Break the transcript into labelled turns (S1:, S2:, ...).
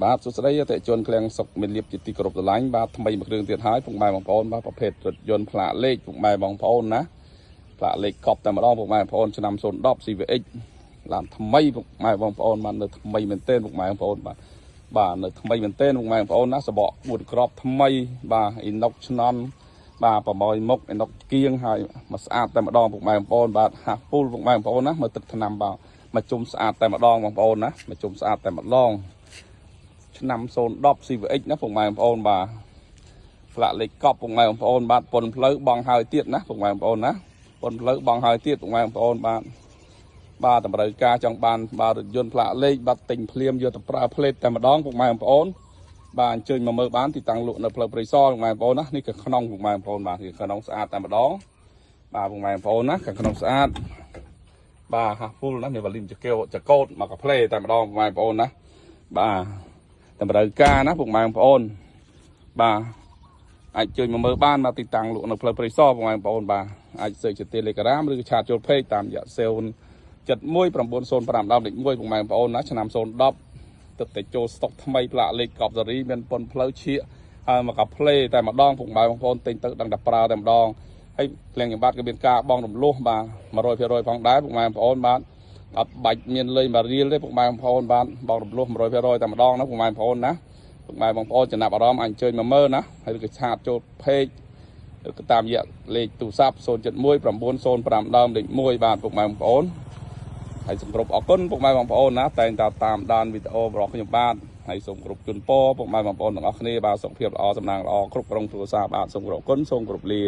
S1: បាទសួស្តីតែជនក្លៀងសុកមានលៀបជាទីគោរពស្រឡាញ់បាទថ្មីមួយគ្រឿងទៀតហើយពុកម៉ែបងប្អូនបាទប្រភេទរថយន្តផ្លាកលេខពុកម៉ែបងប្អូនណាផ្លាកលេខកប់តែម្ដងពុកម៉ែបងប្អូនឆ្នាំ010 CVX ឡានថ្មីពុកម៉ែបងប្អូនបាទនៅថ្មីមែនទែនពុកម៉ែបងប្អូនបាទនៅថ្មីមែនទែនពុកម៉ែបងប្អូនណាសបក4ក្របថ្មីបាទអ៊ីណុកឆ្នន់បាទប្រម៉ោយមុខអ៊ីណុកគៀងហើយមកស្អាតតែម្ដងពុកម៉ែបងប្អូនបាទហាស់ពូលពុកម៉ែបងប្អូនណាមើលទឹកថ្នាំបាទមកជុំស្អាតតែម្ដងបងប្អូនណាមកជុំស្អាតតែម្ដងឆ្នាំ010 CVX ណាពុកម៉ែបងប្អូនបាទផ្លាកលេខកប់ពុកម៉ែបងប្អូនបាទប៉ុនផ្លូវបងហើយទៀតណាពុកម៉ែបងប្អូនណាប៉ុនផ្លូវបងហើយទៀតពុកម៉ែបងប្អូនបាទតម្រូវការចង់បានបាទរថយន្តផ្លាកលេខបាទទិញភ្លាមយកទៅប្រើផ្លេតតែម្ដងពុកម៉ែបងប្អូនបាទអញ្ជើញមកមើលបានទីតាំងលក់នៅផ្លូវព្រៃសរពុកម៉ែបងប្អូនណានេះគឺក្នុងពុកម៉ែបងប្អូនបាទគឺក្នុងស្អាតតែម្ដងបាទពុកម៉ែបងប្អូនណាក្នុងស្អាតបាទហាស់ពូលណាមានវ៉ាលីមចកោតមកកាផ្លេតែម្ដងពុកម៉ែបងប្អូនណាបាទតម្រូវការណាពុកម៉ែបងប្អូនបាទអាចជួយមកមើលបានមកទីតាំងលក់នៅផ្លូវព្រៃសរពុកម៉ែបងប្អូនបាទអាចសេច Telegram ឬឆាតចូល Page តាមរយៈ0719051ពុកម៉ែបងប្អូនណាឆ្នាំ010ទឹកតែចូលស្តុកថ្មីផ្លាកលេខកប់សេរីមានប៉ុនផ្លូវឈៀកហើយមកកាផ្លេតែម្ដងពុកម៉ែបងប្អូនទិញទៅដឹងតែប្រើតែម្ដងហើយភ្លៀងយ៉ាងបាត់ក៏មានការបងរំលោះបាទ100%ផងដែរពុកម៉ែបងប្អូនបាទអត់បាច់មានលេខមួយរៀលទេពុកម៉ែបងប្អូនបាទបងរំលោះ100%តែម្ដងណាពុកម៉ែបងប្អូនណាពុកម៉ែបងប្អូនចំណាប់អារម្មណ៍អញ្ជើញមកមើលណាហើយក៏ឆាតចូល Page ក៏តាមរយៈលេខទូរស័ព្ទ0719051បាទពុកម៉ែបងប្អូនហើយសូមគោរពអរគុណពុកម៉ែបងប្អូនណាតែងតែតាមដានវីដេអូរបស់ខ្ញុំបាទហើយសូមគោរពជូនពរពុកម៉ែបងប្អូនទាំងអស់គ្នាបាទសុខភាពល្អសំណាងល្អគ្រប់គ្រងគ្រួសារបាទសូមគោរពអរគុណសូមគោរពលា